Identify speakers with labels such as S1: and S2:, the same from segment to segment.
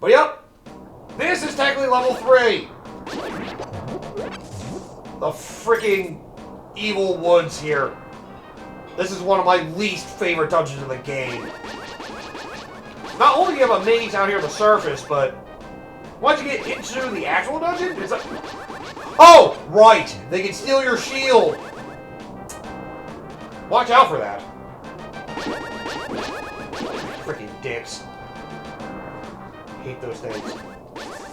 S1: But yep, this is technically level 3. The freaking evil woods here. This is one of my least favorite dungeons in the game. Not only do you have a maze out here on the surface, but once you get into the actual dungeon, it's like... Oh, right! They can steal your shield! Watch out for that. Freaking dicks. Hate those things.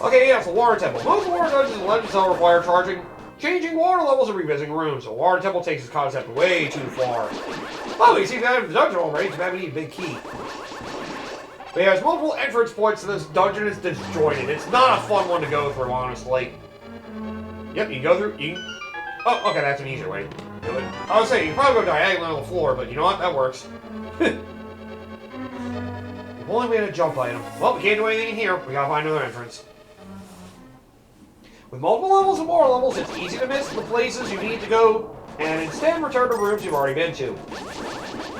S1: Okay, yeah, it's the water temple. Most water dungeons in Legend of Zelda require changing water levels and revisiting rooms. The water temple takes this concept way too far. Oh, you see that in the dungeon already, so that we need a big key. But yeah, there's multiple entrance points to this dungeon. It's disjointed. It's not a fun one to go through, honestly. Yep, you can go through. Oh, okay, that's an easier way to do it. I was saying, you can probably go diagonally on the floor, but you know what? That works. We've only made a jump item. Well, we can't do anything in here. We gotta find another entrance. With multiple levels and more levels, it's easy to miss the places you need to go, and instead return to rooms you've already been to.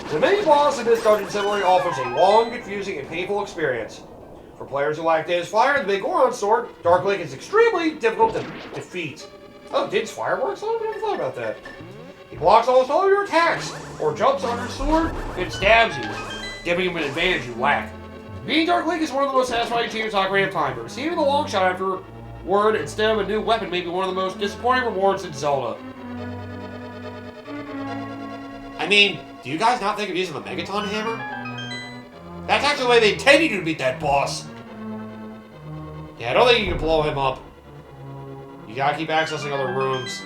S1: The mini boss in this dungeon similarly offers a long, confusing, and painful experience. For players who lack Din's Fire and the Big Goron Sword, Dark Link is extremely difficult to defeat. Oh, Din's Fireworks? I never thought about that. He blocks almost all your attacks, or jumps on your sword and stabs you, giving him an advantage you lack. Beating Dark Link is one of the most satisfying achievements Ocarina of Time, but receiving the long shot afterward instead of a new weapon may be one of the most disappointing rewards in Zelda. I mean, do you guys not think of using the Megaton Hammer? That's actually the way they intended you to beat that boss. Yeah, I don't think you can blow him up. You gotta keep accessing other rooms.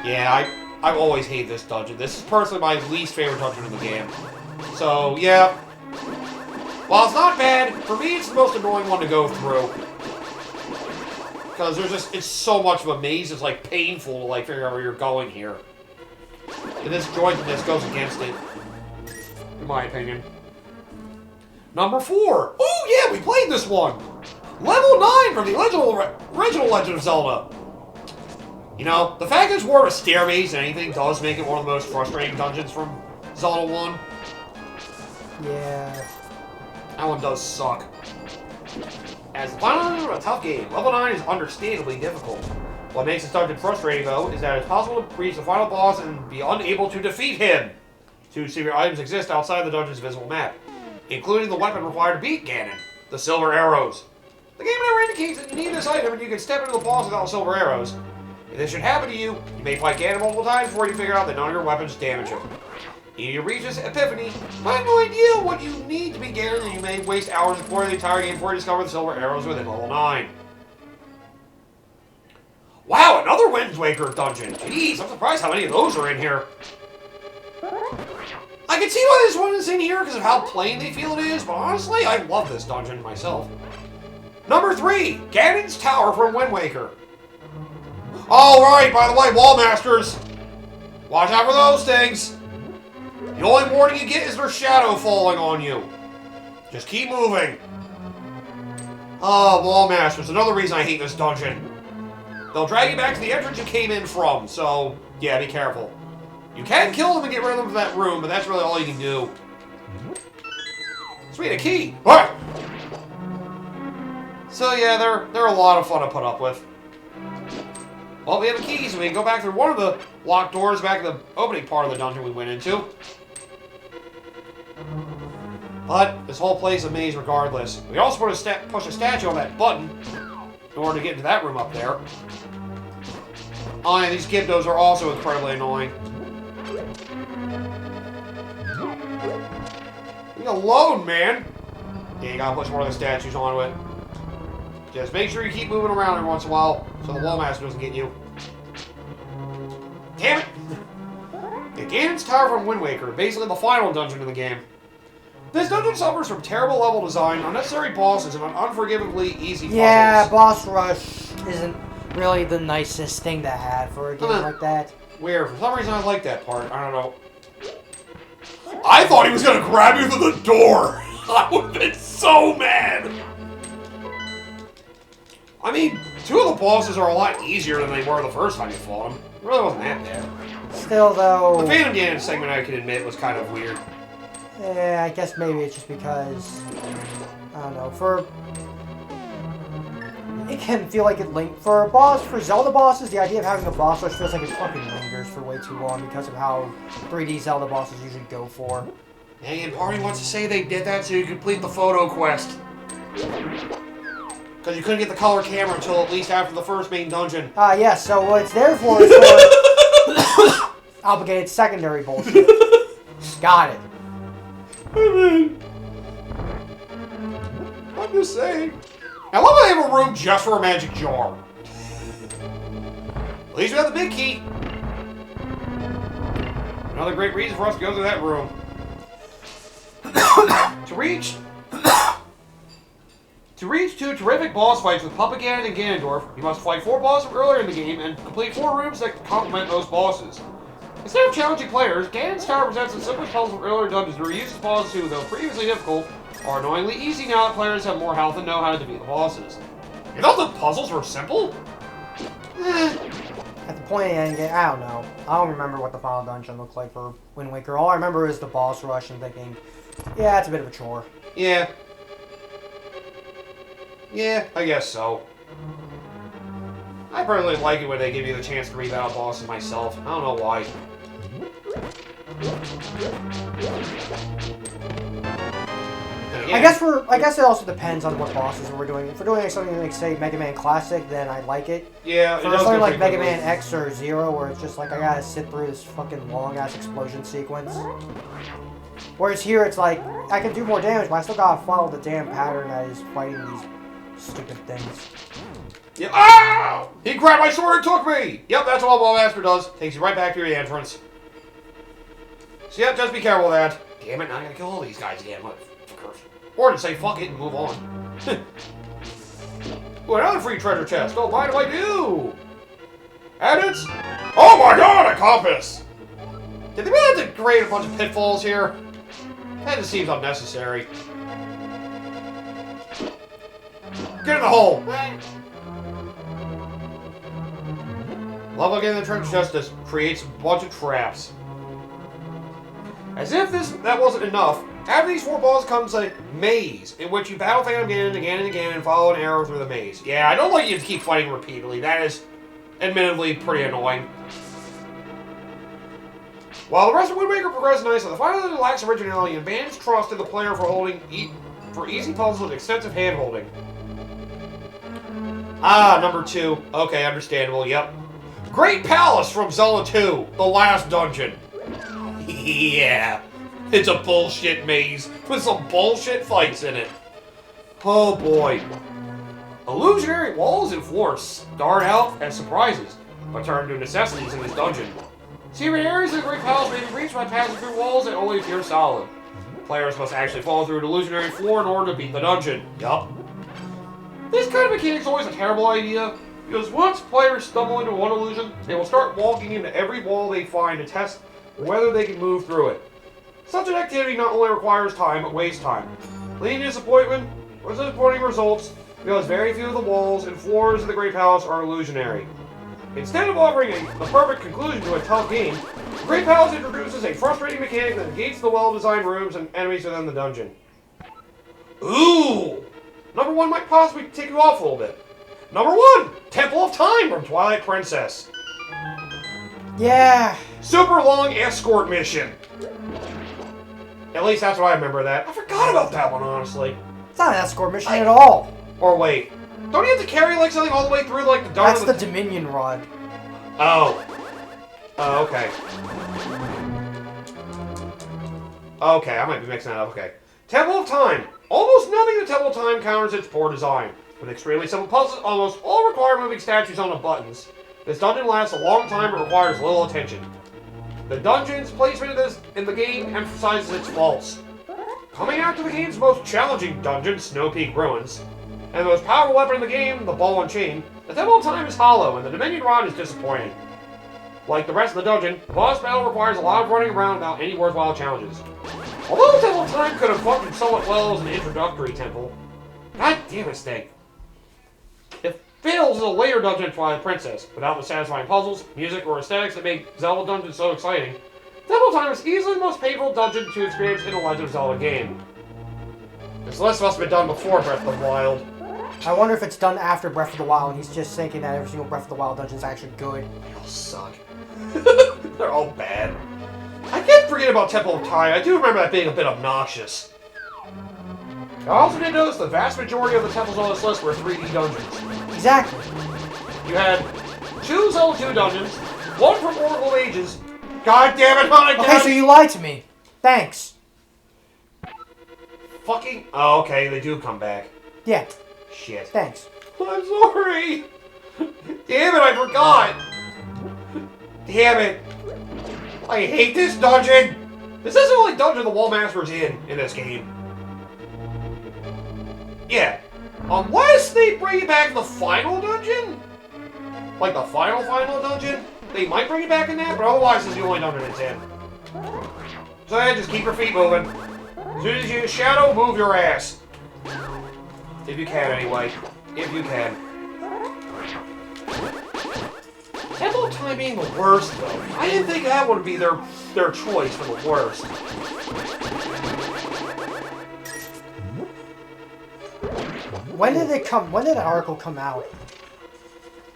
S1: Yeah, I always hate this dungeon. This is personally my least favorite dungeon in the game. So, yeah. While it's not bad, for me it's the most annoying one to go through. Because it's so much of a maze, it's like painful to like figure out where you're going here. And this jointedness goes against it. In my opinion. Number 4. Oh yeah, we played this one! Level 9 from the original Legend of Zelda. You know, the fact that it's more of a stair maze than anything does make it one of the most frustrating dungeons from Zelda 1.
S2: Yeah.
S1: That one does suck. As the final dungeon of a tough game, level 9 is understandably difficult. What makes this dungeon frustrating, though, is that it's possible to reach the final boss and be unable to defeat him. 2 secret items exist outside the dungeon's visible map, including the weapon required to beat Ganon, the silver arrows. The game never indicates that you need this item and you can step into the boss without silver arrows. If this should happen to you, you may fight Ganon multiple times before you figure out that none of your weapons damage him. If you reach this epiphany, you have no idea what you need to beat Ganon, and you may waste hours exploring the entire game before you discover the silver arrows within level 9. Wow, another Wind Waker dungeon! Jeez, I'm surprised how many of those are in here. I can see why this one is in here because of how plain they feel it is, but honestly, I love this dungeon myself. Number 3, Ganon's Tower from Wind Waker. Alright, by the way, Wall Masters, watch out for those things. The only warning you get is their shadow falling on you. Just keep moving. Oh, Wall Masters, another reason I hate this dungeon. They'll drag you back to the entrance you came in from, so yeah, be careful. You can kill them and get rid of them from that room, but that's really all you can do. Sweet, a key! What? So yeah, they're a lot of fun to put up with. Well, we have a key, so we can go back through one of the locked doors back in the opening part of the dungeon we went into. But this whole place is a maze regardless. We also push a statue on that button in order to get into that room up there. Oh, and these Gyptos are also incredibly annoying. Leave me alone, man! Yeah, you gotta push one of the statues onto it. Just make sure you keep moving around every once in a while so the Wall Master doesn't get you. Damn it! Yeah, Ganon's Tower from Wind Waker, basically the final dungeon in the game. This dungeon suffers from terrible level design, unnecessary bosses, and unforgivably easy puzzles.
S2: Yeah, boss rush isn't really the nicest thing to have for a game like that.
S1: Weird. For some reason I like that part. I don't know. I thought he was going to grab you through the door! I would have been so mad! I mean, 2 of the bosses are a lot easier than they were the first time you fought them. It really wasn't that bad.
S2: Still, though...
S1: The Phantom Ganon segment, I can admit, was kind of weird.
S2: Yeah, I guess maybe it's just because... I don't know, for... it can feel like for Zelda bosses, the idea of having a boss rush feels like it fucking lingers for way too long because of how 3D Zelda bosses usually go for.
S1: And Party wants to say they did that so you could complete the photo quest. Because you couldn't get the color camera until at least after the first main dungeon.
S2: Yes, so what it's there for is for obligated secondary bullshit. Got it.
S1: I mean, I'm just saying. I love how they have a room just for a magic jar. At least we have the big key. Another great reason for us to go through that room. To reach two terrific boss fights with Puppet Ganon and Ganondorf, you must fight 4 bosses earlier in the game and complete 4 rooms that complement those bosses. Instead of challenging players, Ganon's Tower presents the simplest puzzle from earlier dungeons that reuses bosses who, though previously difficult, are annoyingly easy now that players have more health and know how to defeat the bosses. You thought the puzzles were simple?
S2: At the point of the end game, I don't know. I don't remember what the final dungeon looked like for Wind Waker. All I remember is the boss rush and thinking, yeah, it's a bit of a chore.
S1: Yeah. Yeah, I guess so. I personally like it when they give you the chance to rebattle bosses myself. I don't know why.
S2: I guess it also depends on what bosses we're doing. If we're doing something like, say, Mega Man Classic, then I like it.
S1: Yeah,
S2: for something like Mega Man X or Zero, where it's just like I gotta sit through this fucking long-ass explosion sequence. Whereas here, it's like, I can do more damage, but I still gotta follow the damn pattern that is fighting these stupid things.
S1: Yep. Ah! He grabbed my sword and took me! Yep, that's what Ball Master does. Takes you right back to your entrance. So yep, just be careful of that. Damn it, now I gotta kill all these guys again. Or to say fuck it and move on. Ooh, another free treasure chest. Oh, mind if I do? And it's... Oh my god, a compass! Did they really have to create a bunch of pitfalls here? That just seems unnecessary. Get in the hole! Love looking at the treasure chest just creates a bunch of traps. As if that wasn't enough, after these 4 balls comes a maze, in which you battle Phantom Ganon again and again and follow an arrow through the maze. Yeah, I don't like you to keep fighting repeatedly. That is, admittedly, pretty annoying. While the rest of Wind Waker progresses nicely, the final level lacks originality and bans trust in the player for easy puzzles with extensive hand-holding. Ah, number 2. Okay, understandable, yep. Great Palace from Zelda 2, the last dungeon. Yeah. It's a bullshit maze with some bullshit fights in it. Oh boy. Illusionary walls and floors start out as surprises, but turn into necessities in this dungeon. Secret areas of the Great Palace may be reached by passing through walls that only appear solid. Players must actually fall through an illusionary floor in order to beat the dungeon. Yup. This kind of mechanic is always a terrible idea, because once players stumble into one illusion, they will start walking into every wall they find to test whether they can move through it. Such an activity not only requires time, but wastes time, leading to disappointing results because very few of the walls and floors of the Great Palace are illusionary. Instead of offering a perfect conclusion to a tough game, the Great Palace introduces a frustrating mechanic that negates the well-designed rooms and enemies within the dungeon. Ooh! Number 1 might possibly take you off a little bit. Number 1! Temple of Time from Twilight Princess.
S2: Yeah.
S1: Super long escort mission. At least that's what I remember that. I forgot about that one, honestly.
S2: It's not an escort mission at all.
S1: Or wait. Don't you have to carry like something all the way through like the dark?
S2: That's the Dominion Rod.
S1: Oh. Oh, okay. Okay, I might be mixing that up. Okay. Temple of Time. Almost nothing in the Temple of Time counters its poor design. With extremely simple puzzles, almost all require moving statues on the buttons. This dungeon lasts a long time but requires little attention. The dungeon's placement in the game emphasizes its faults. Coming after the game's most challenging dungeon, Snow Peak Ruins, and the most powerful weapon in the game, the Ball and Chain, the Temple of Time is hollow, and the Dominion Rod is disappointing. Like the rest of the dungeon, the boss battle requires a lot of running around without any worthwhile challenges. Although the Temple of Time could have functioned somewhat well as an introductory temple, god damn it, Snake. It fails as a later dungeon in Twilight Princess, without the satisfying puzzles, music, or aesthetics that make Zelda dungeons so exciting. Temple of Time is easily the most painful dungeon to experience in a Legend of Zelda game. This list must have been done before Breath of the Wild.
S2: I wonder if it's done after Breath of the Wild, and he's just thinking that every single Breath of the Wild dungeon is actually good.
S1: They all suck. They're all bad. I can't forget about Temple of Time. I do remember that being a bit obnoxious. I also did notice the vast majority of the temples on this list were 3D dungeons.
S2: Exactly.
S1: You had 2 Zelda 2 dungeons, 1 from Oracle of Ages. God damn it, honey!
S2: Okay, so you lied to me. Thanks.
S1: Fucking... Oh, okay, they do come back.
S2: Yeah.
S1: Shit.
S2: Thanks.
S1: I'm sorry! Damn it, I forgot! Damn it! I hate this dungeon! This is the only dungeon the Wallmaster's in this game. Yeah. Unless they bring it back in the final dungeon? Like the final dungeon? They might bring it back in that, but otherwise it's the only dungeon it's in. So yeah, just keep your feet moving. As soon as you shadow, move your ass. If you can, anyway. If you can. Temple of Time being the worst, though. I didn't think that would be their choice for the worst.
S2: When did it come? When did the article come out?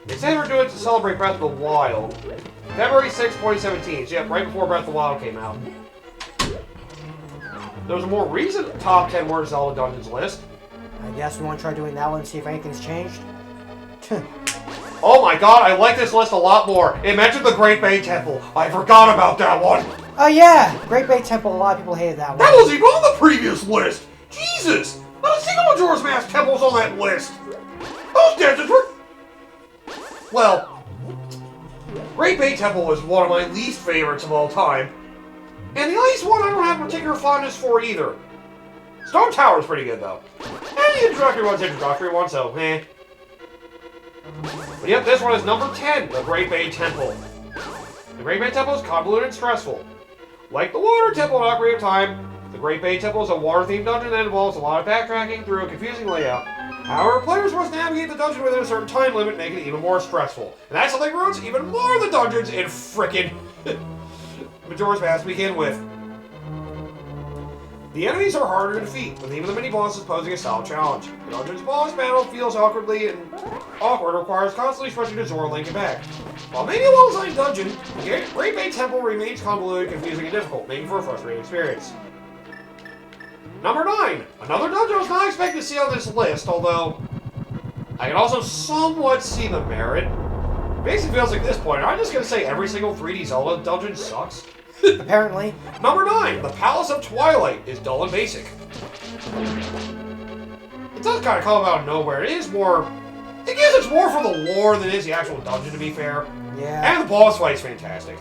S1: They said they were doing it to celebrate Breath of the Wild. February 6, 2017. So, yeah, right before Breath of the Wild came out. There was a more recent top 10 worst Zelda dungeons list.
S2: I guess we want to try doing that one and see if anything's changed.
S1: Oh my god, I like this list a lot more. It mentioned the Great Bay Temple. I forgot about that one.
S2: Oh yeah, Great Bay Temple. A lot of people hated that one.
S1: That wasn't even on the previous list. Jesus, not a single Majora's Mask temple's on that list. Those dungeons were... Well, Great Bay Temple was one of my least favorites of all time. And the Ice one I don't have particular fondness for either. Stone Tower's pretty good, though. And the introductory one, so, eh. But yep, this one is number 10, the Great Bay Temple. The Great Bay Temple is convoluted and stressful. Like the Water Temple in Ocarina of Time, the Great Bay Temple is a water-themed dungeon that involves a lot of backtracking through a confusing layout. However, players must navigate the dungeon within a certain time limit, making it even more stressful. And that's how they ruins even more of the dungeons in frickin' Majora's Mask to begin with. The enemies are harder to defeat, with even the mini-bosses posing a solid challenge. The dungeon's boss battle feels awkward, requires constantly switching to Zora Link and back. While maybe a well-designed dungeon, the Great Bay Temple remains convoluted, confusing, and difficult, making for a frustrating experience. Number 9. Another dungeon I was not expecting to see on this list, although I can also somewhat see the merit. It basically feels like at this point, I'm just going to say every single 3D Zelda dungeon sucks.
S2: Apparently.
S1: Number 9. The Palace of Twilight is dull and basic. It does kind of come out of nowhere. It is more... I guess it's more for the lore than it is the actual dungeon, to be fair.
S2: Yeah.
S1: And the boss fight's fantastic.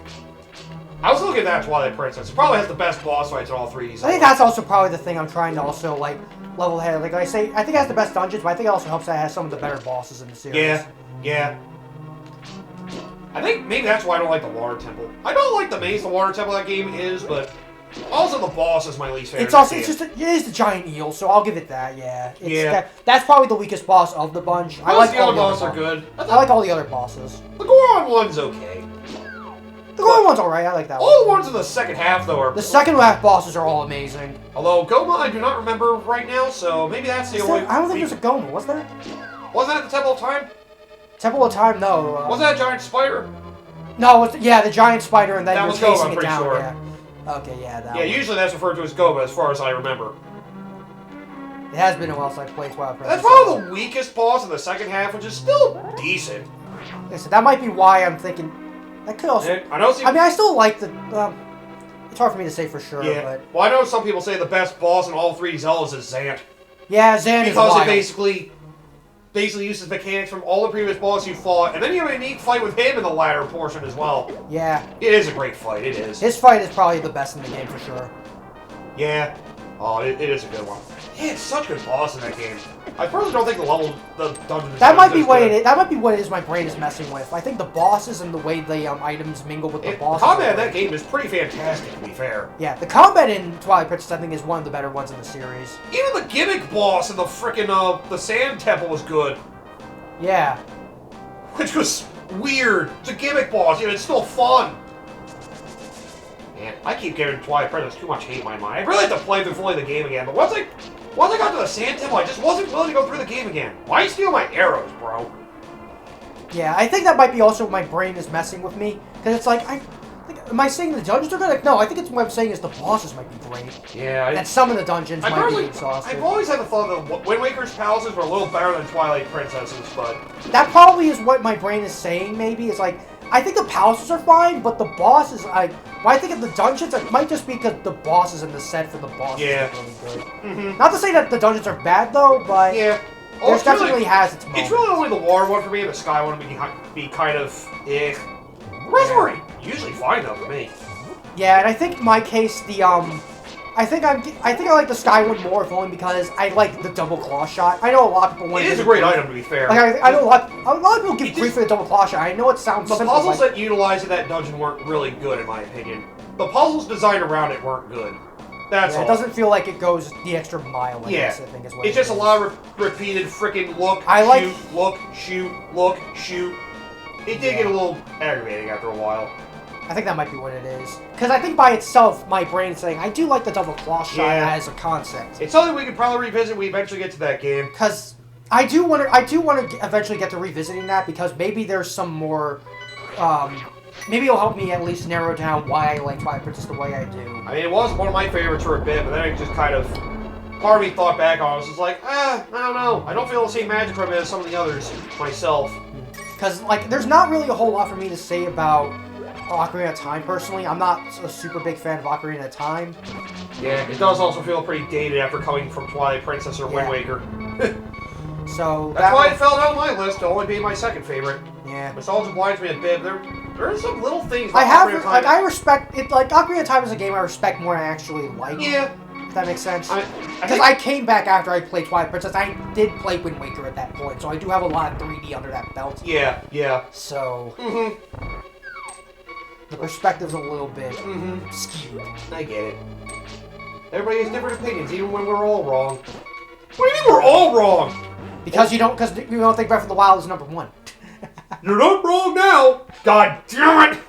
S1: I was looking at that Twilight Princess. It probably has the best boss fights in all 3D Zelda.
S2: I think that's also probably the thing I'm trying to also, like, level head. Like I say, I think it has the best dungeons, but I think it also helps that it has some of the better bosses in the series.
S1: Yeah, yeah. I think maybe that's why I don't like the Water Temple. I don't like the maze the Water Temple that game is, but also the boss is my least favorite.
S2: It's also, it is the giant eel, so I'll give it that, yeah. That's probably the weakest boss of the bunch. I like
S1: the other bosses are good.
S2: I like all the other bosses.
S1: The Goron one's okay.
S2: The Goron one's alright, I like that one.
S1: All the ones in the second half, though, are...
S2: The second half bosses are all amazing.
S1: Although, Goma I do not remember right now, so maybe that's the only...
S2: I don't think there's a Goma, was there?
S1: Wasn't that the Temple of Time?
S2: Temple of Time, no.
S1: Wasn't that a giant spider?
S2: No, it was, yeah, the giant spider, and then
S1: that
S2: you're
S1: was
S2: chasing
S1: Goma,
S2: it down.
S1: sure.
S2: Yeah. Okay, yeah, that
S1: Yeah,
S2: one.
S1: usually that's referred to as Goma, as far as I remember.
S2: It has been a while since I played Twilight Princess.
S1: That's probably the weakest boss in the second half, which is still decent.
S2: Listen, that might be why I'm thinking... That could also... I mean, I still like the... it's hard for me to say for sure,
S1: yeah.
S2: but...
S1: Well, I know some people say the best boss in all 3D Zeldas is Zant.
S2: Yeah, Zant is wild.
S1: Because it basically uses mechanics from all the previous bosses you fought, and then you have a unique fight with him in the latter portion as well.
S2: Yeah.
S1: It is a great fight, it is.
S2: His fight is probably the best in the game for sure.
S1: Yeah. Oh, it is a good one. Yeah, it's such a good boss in that game. I personally don't think the dungeon...
S2: That might be what it is my brain is messing with. I think the bosses and the way the items mingle with the bosses...
S1: The combat in that game is pretty fantastic, to be fair.
S2: Yeah, the combat in Twilight Princess, I think, is one of the better ones in the series.
S1: Even the gimmick boss in the frickin' the Sand Temple was good.
S2: Yeah.
S1: Which was weird. It's a gimmick boss, it's still fun. Man, I keep giving Twilight Princess too much hate in my mind. I really have to play through fully the game again, but once I Once I got to the Sand Temple, I just wasn't willing to go through the game again. Why you steal my arrows, bro?
S2: Yeah, I think that might be also my brain is messing with me. Because it's like, am I saying the dungeons are good? Like, no, I think it's what I'm saying is the bosses might be great.
S1: Yeah.
S2: And some of the dungeons might be exhausting.
S1: I've always had the thought that Wind Waker's palaces were a little better than Twilight Princess's, but...
S2: That probably is what my brain is saying, maybe. It's like, I think the palaces are fine, but the bosses, when I think of the dungeons, it might just be because the bosses in the set for the bosses are really good.
S1: Mm-hmm.
S2: Not to say that the dungeons are bad, though, but
S1: yeah.
S2: There's definitely has its moments.
S1: It's really only the water one for me, and the sky one would be kind of, eh. Reservoir, usually fine, though, for me.
S2: Yeah, and I think in my case, the, I think I like the sky one more, if only because I like the double claw shot. I know a lot of people want to.
S1: It is a great item, to be fair.
S2: Like I know a lot of people give grief for the double claw shot. I know it sounds simple.
S1: The puzzles that utilized in that dungeon weren't really good, in my opinion. The puzzles designed around it weren't good. That's all.
S2: It doesn't feel like it goes the extra mile. I guess, I think is what
S1: it's just a lot of repeated freaking look, shoot. It did get a little aggravating after a while.
S2: I think that might be what it is. Because I think by itself, my brain's saying, I do like the double claw shot as a concept.
S1: It's something we could probably revisit when we eventually get to that game.
S2: Because I do want to eventually get to revisiting that, because maybe there's some more, maybe it'll help me at least narrow down why I like Twilight Princess the way I do.
S1: I mean, it was one of my favorites for a bit, but then it just kind of, part of me thought back on it, was just like, I don't know. I don't feel the same magic from it as some of the others myself.
S2: Because, like, there's not really a whole lot for me to say about Ocarina of Time, personally. I'm not a super big fan of Ocarina of Time.
S1: Yeah, it does also feel pretty dated after coming from Twilight Princess or Wind Waker.
S2: So
S1: that's why it fell down my list to only be my second favorite.
S2: Yeah.
S1: Nostalgia blinds me a bit. There are some little things.
S2: I respect it. Like, Ocarina of Time is a game I respect more than I actually like.
S1: Yeah.
S2: If that makes sense.
S1: Because
S2: I came back after I played Twilight Princess. I did play Wind Waker at that point, so I do have a lot of 3D under that belt.
S1: Yeah.
S2: So. The perspective's a little bit skewed.
S1: I get it. Everybody has different opinions, even when we're all wrong. What do you mean we're all wrong?
S2: Because you don't think Breath of the Wild is #1.
S1: You're not wrong now. God damn it!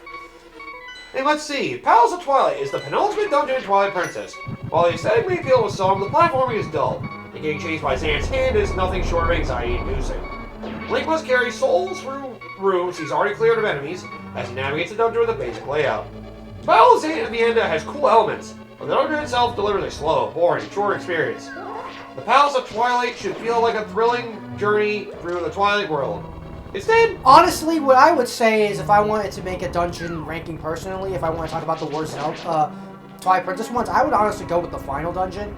S1: Hey, let's see. Palace of Twilight is the penultimate dungeon in Twilight Princess. While the aesthetic may appeal with some, the platforming is dull. And getting chased by Zan's hand is nothing short of anxiety-inducing. Link must carry souls through rooms he's already cleared of enemies as he navigates the dungeon with a basic layout. The Battle of Zan at the end has cool elements, but the dungeon itself delivers a slow, boring, short experience. The Palace of Twilight should feel like a thrilling journey through the Twilight world. Instead,
S2: honestly, what I would say is if I wanted to make a dungeon ranking personally, if I want to talk about the worst Twilight Princess ones, I would honestly go with the final dungeon.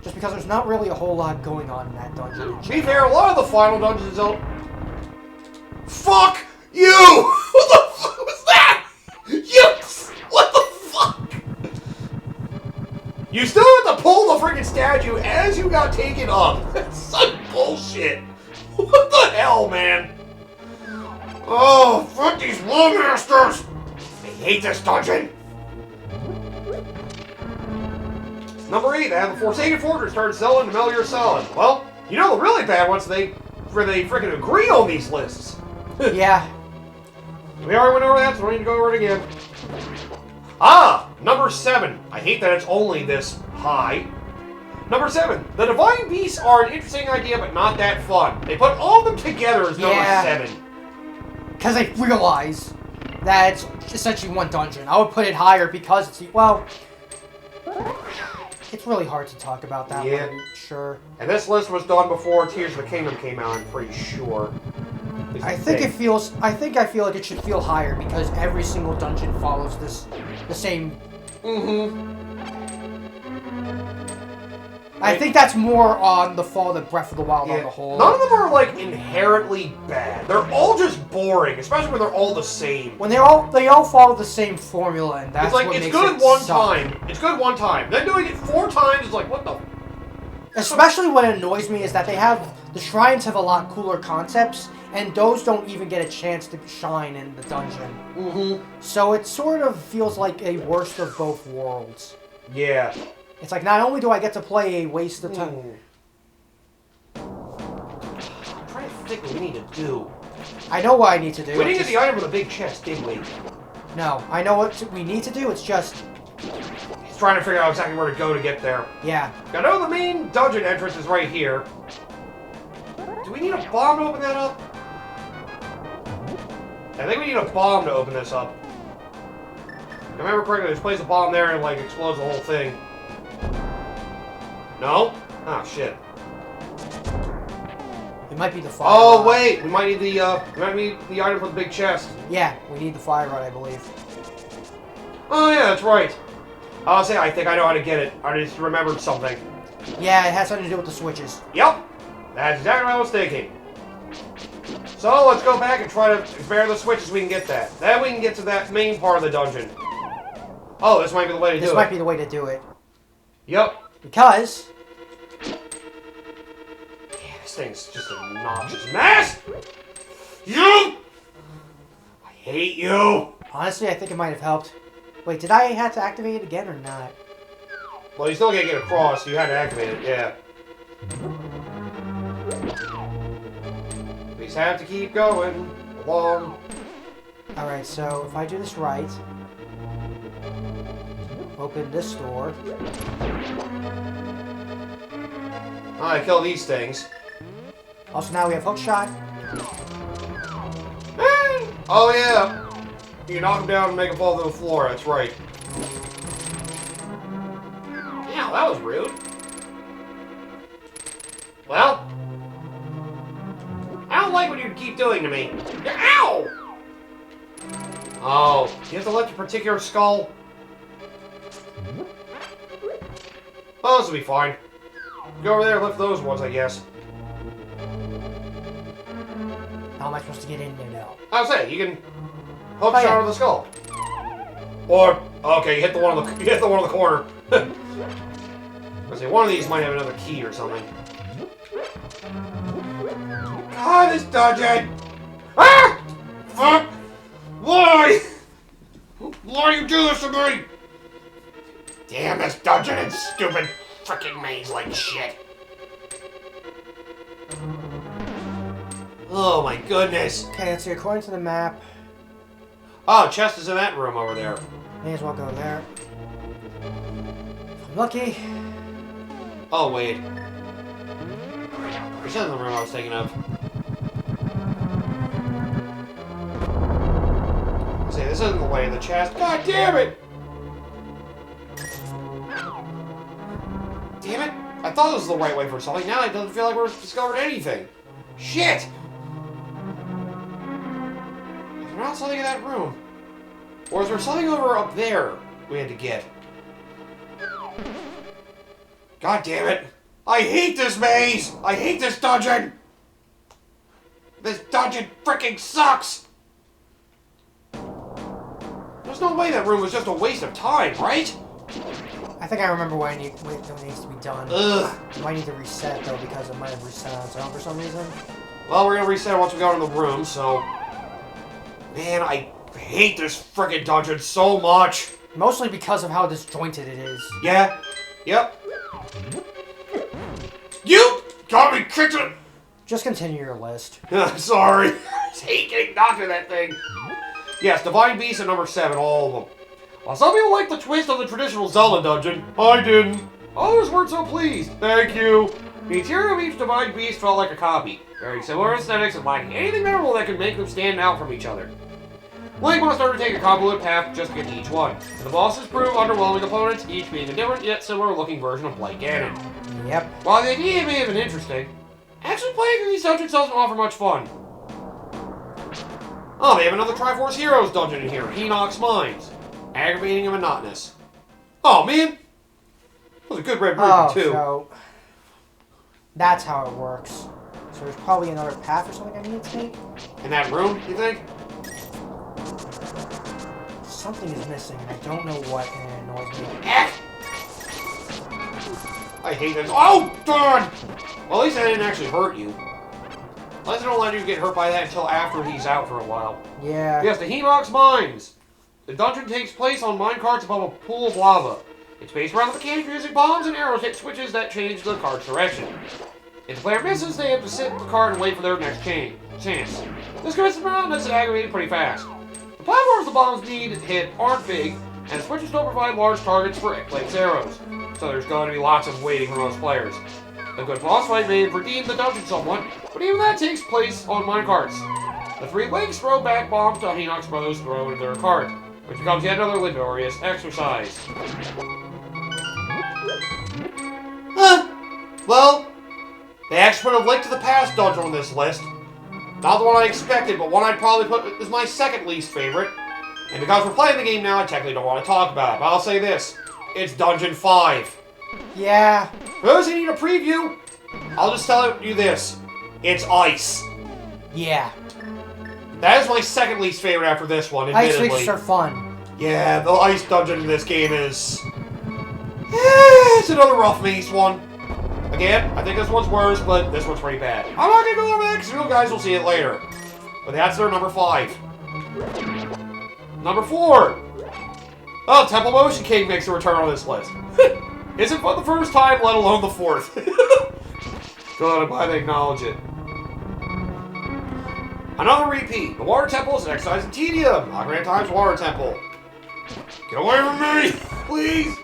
S2: Just because there's not really a whole lot going on in that dungeon.
S1: To be fair, a lot of the final dungeons don't... Fuck you! Who the fuck was that? What the fuck? You still have to pull the freaking statue as you got taken up. That's such bullshit. What the hell, man? Oh, fuck these Lawmasters! I hate this dungeon. Number 8, they have the Forsaken Fortress turns Zelda into Metal Gear Solid. Well, you know the really bad ones, they freaking agree on these lists.
S2: Yeah.
S1: We already went over that, so we don't need to go over it again. Number 7. I hate that it's only this high. Number 7. The Divine Beasts are an interesting idea, but not that fun. They put all of them together as number 7.
S2: Because they realize that it's essentially one dungeon. I would put it higher because it's, well... It's really hard to talk about that one, sure.
S1: And this list was done before Tears of the Kingdom came out, I'm pretty sure.
S2: I think I feel like it should feel higher because every single dungeon follows the same. I think that's more on the fault of Breath of the Wild on the whole.
S1: None of them are like inherently bad. They're all just boring, especially when they're all the same.
S2: When they all follow the same formula, and that's what makes it
S1: it's good one time. It's good one time. Then doing it 4 times is like, what the?
S2: Especially what annoys me is that the shrines have a lot cooler concepts, and those don't even get a chance to shine in the dungeon. So it sort of feels like a worst of both worlds.
S1: Yeah.
S2: It's like, not only do I get to play a waste of time...
S1: I'm trying to think what we need to do.
S2: I know what I need to do.
S1: We didn't get the item with a big chest, did we?
S2: No, I know what we need to do, it's just...
S1: It's trying to figure out exactly where to go to get there.
S2: Yeah.
S1: I know the main dungeon entrance is right here. Do we need a bomb to open that up? I think we need a bomb to open this up. If I remember correctly, just place a bomb there and, like, explodes the whole thing. No? Oh, shit.
S2: It might be the fire
S1: Oh,
S2: rod.
S1: wait! We might need the item for the big chest.
S2: Yeah, we need the fire rod, I believe.
S1: Oh, yeah, that's right. I'll say I think I know how to get it. I just remembered something.
S2: Yeah, it has something to do with the switches.
S1: Yep! That's exactly what I was thinking. So, let's go back and try to repair the switches so we can get that. Then we can get to that main part of the dungeon. Oh, this might be the way to do it.
S2: This might be the way to do it.
S1: Yep.
S2: Because...
S1: Yeah, this thing's just a noxious mess! You! I hate you!
S2: Honestly, I think it might have helped. Wait, did I have to activate it again or not?
S1: Well, you still can't get across, so you had to activate it, yeah. We just have to keep going along.
S2: Alright, so if I do this right... Open this door.
S1: I kill these things.
S2: Also, now we have hook shot.
S1: Oh, yeah. You can knock them down and make them fall to the floor, that's right. Yeah, that was rude. Well, I don't like what you keep doing to me. Ow! Oh, you have to lift a particular skull? Oh, this will be fine. Go over there and lift those ones, I guess.
S2: How am I supposed to get in there now?
S1: I was saying, you can hook shot of the skull. Or, okay, you hit the one on the corner. I say one of these might have another key or something. God, this dungeon! Ah! Fuck! Why? Why do you do this to me? Damn, this dungeon and stupid freaking maze like shit. Oh my goodness.
S2: Okay, let's see. According to the map,
S1: Oh, chest is in that room over there.
S2: may as well go there. If I'm lucky.
S1: Oh, wait. There's in the room I was thinking of. See, this isn't the way of the chest. God damn it! Damn it! I thought this was the right way for something. Now it doesn't feel like we're discovered anything. Shit! Is there not something in that room? Or is there something over up there we had to get? God damn it! I hate this maze! I hate this dungeon! This dungeon freaking sucks! There's no way that room was just a waste of time, right?
S2: I think I remember what it needs to be done.
S1: Ugh.
S2: I might need to reset though because it might have reset on its own for some reason.
S1: Well, we're gonna reset once we go into the room, so... Man, I hate this freaking dungeon so much!
S2: Mostly because of how disjointed it is.
S1: Yeah. Yep. You got me kicked in...
S2: Just continue your list.
S1: Sorry. I just hate getting knocked in that thing. Yes, Divine Beast at number 7, all of them. While some people like the twist of the traditional Zelda dungeon, I didn't. Others weren't so pleased. Thank you. The interior of each Divine Beast felt like a copy. Very similar aesthetics and lacking anything memorable that could make them stand out from each other. Link must undertake a convoluted path just to get to each one. The bosses prove underwhelming opponents, each being a different yet similar looking version of Blight Ganon.
S2: Yep.
S1: While the idea may have been interesting, actually playing through these dungeons doesn't offer much fun. Oh, they have another Triforce Heroes dungeon in here, Enoch's Mines. Aggravating and monotonous. Oh, man! That was a good red ribbon, too.
S2: So that's how it works. So there's probably another path or something I need to take?
S1: In that room, you think?
S2: Something is missing, and I don't know what, and it annoys me.
S1: I hate this. Oh, God! Well, at least that didn't actually hurt you. At least they don't let you get hurt by that until after he's out for a while.
S2: Yeah.
S1: Yes, the Enoch's Mines. The dungeon takes place on minecarts above a pool of lava. It's based around the mechanic of using bombs and arrows hit switches that change the cart's direction. If the player misses, they have to sit in the cart and wait for their next chance. This commits the monotonous and aggravating pretty fast. The platforms the bombs need hit aren't big, and switches don't provide large targets for Link's arrows, so there's going to be lots of waiting for most players. A good boss fight may redeem the dungeon somewhat, but even that takes place on minecarts. The three Links throw back bombs to Hinox's brothers throw into their cart, which becomes yet another laborious exercise. Well, they actually put a Link to the Past dungeon on this list. Not the one I expected, but one I'd probably put as my second least favorite. And because we're playing the game now, I technically don't want to talk about it, but I'll say this. It's Dungeon 5.
S2: Yeah.
S1: For those who need a preview, I'll just tell you this. It's ice.
S2: Yeah.
S1: That is my second least favorite after this one, admittedly.
S2: Ice leaks are fun.
S1: Yeah, the ice dungeon in this game is... it's another rough maze one. Again, I think this one's worse, but this one's pretty bad. I'm not going to go over that because you guys will see it later. But that's their number 5. Number 4. Oh, Temple Motion King makes a return on this list. Isn't for the first time, let alone the 4th. God, I'm glad they acknowledge it. Another repeat. The Water Temple is an exercise in tedium. Ocarina of Time's Water Temple. Get away from me, please.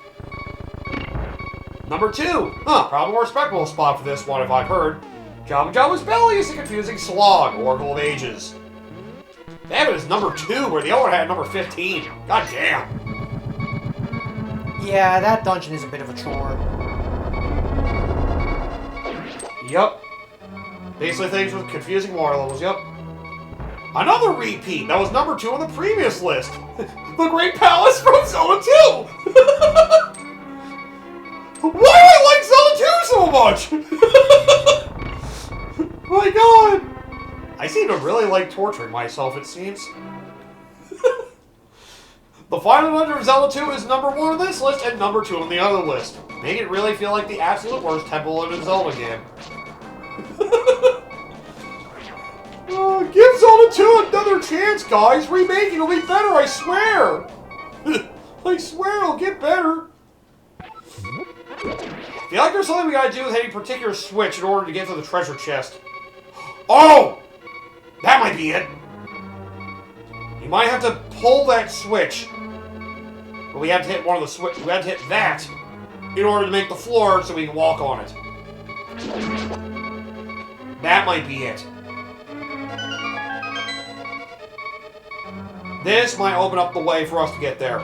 S1: Number 2. Probably more respectable spot for this one if I've heard. Jabba Jabba's Belly is a confusing slog, Oracle of Ages. Damn it, it's number 2, where the other one had number 15. God damn.
S2: Yeah, that dungeon is a bit of a chore.
S1: Yep. Basically things with confusing water levels, yep. Another repeat! That was number 2 on the previous list! The Great Palace from Zelda 2! Why do I like Zelda 2 so much? My god! I seem to really like torturing myself, it seems. The final dungeon of Zelda 2 is number 1 on this list and number 2 on the other list. Making it really feel like the absolute worst temple in a Zelda game. Give Zelda 2 another chance, guys! Remake it'll be better, I swear! I swear it'll get better! I feel like there's something we gotta do with any particular switch in order to get to the treasure chest. Oh! That might be it! You might have to pull that switch. But we have to hit one of the switch. We have to hit that in order to make the floor so we can walk on it. That might be it. This might open up the way for us to get there.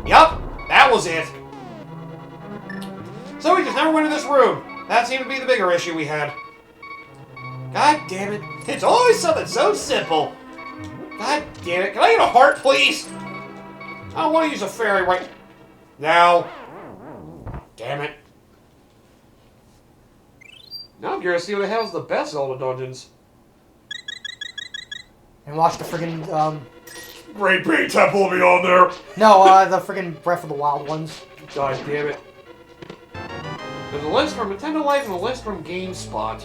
S1: Yup, that was it. So we just never went in this room. That seemed to be the bigger issue we had. God damn it. It's always something so simple. God damn it. Can I get a heart, please? I don't want to use a fairy right now. Damn it. Now I'm curious to see what the hell's the best Zelda dungeons.
S2: And watch the friggin',
S1: Great Big Temple will be on there.
S2: No, the friggin' Breath of the Wild ones.
S1: God damn it. There's a list from Nintendo Life and a list from GameSpot.